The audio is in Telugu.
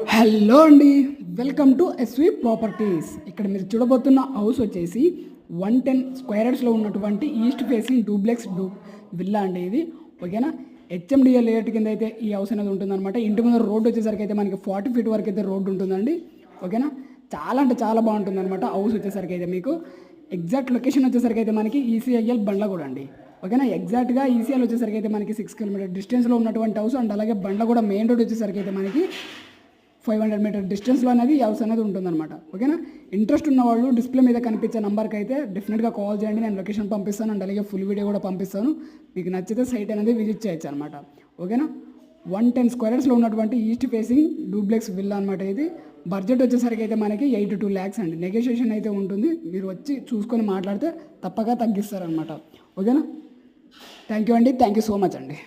హలో అండి, వెల్కమ్ టు ఎస్వి ప్రాపర్టీస్. ఇక్కడ మీరు చూడబోతున్న హౌస్ వచ్చేసి 110 స్క్వేర్ యార్డ్స్లో ఉన్నటువంటి ఈస్ట్ ఫేసింగ్ డూప్లెక్స్ విల్లా అండి ఇది. ఓకేనా, హెచ్ఎండిఎల్ లేఅవుట్ కింద అయితే ఈ హౌస్ అనేది ఉంటుందన్నమాట. ఇంటి ముందు రోడ్డు వచ్చేసరికి అయితే మనకి 40 feet వరకు అయితే రోడ్డు ఉంటుందండి. ఓకేనా, చాలా అంటే చాలా బాగుంటుంది అనమాట హౌస్ వచ్చేసరికి అయితే. మీకు ఎగ్జాక్ట్ లొకేషన్ వచ్చేసరికి అయితే మనకి ఈసీఐఎల్ బండ్లగూడ అండి. ఓకేనా, ఎగ్జాక్ట్గా ఈసీఎల్ వచ్చేసరికి అయితే మనకి 6 kilometer డిస్టెన్స్లో ఉన్నటువంటి హౌస్. అండ్ అలాగే బండ్లగూడ మెయిన్ రోడ్ వచ్చేసరికి అయితే మనకి 500 meter డిస్టెన్స్లో అనేది ఈ హౌస్ అనేది ఉంటుందన్నమాట. ఓకేనా, ఇంట్రెస్ట్ ఉన్న వాళ్ళు డిస్ప్లే మీద కనిపించే నెంబర్కి అయితే డెఫినెట్గా కాల్ చేయండి. నేను లొకేషన్ పంపిస్తాను అండ్ అలాగే ఫుల్ వీడియో కూడా పంపిస్తాను. మీకు నచ్చితే సైట్ అనేది విజిట్ చేయొచ్చు అనమాట. ఓకేనా, 110 స్క్వేర్ యార్డ్స్లో ఉన్నటువంటి ఈస్ట్ ఫేసింగ్ డూప్లెక్స్ విల్లా అనమాట ఇది. బడ్జెట్ వచ్చేసరికి అయితే మనకి 8 to 2 lakhs అండి. నెగోషియేషన్ అయితే ఉంటుంది, మీరు వచ్చి చూసుకొని మాట్లాడితే తప్పగా తగ్గిస్తారనమాట. ఓకేనా, థ్యాంక్ యూ అండి, థ్యాంక్ యూ సో మచ్ అండి.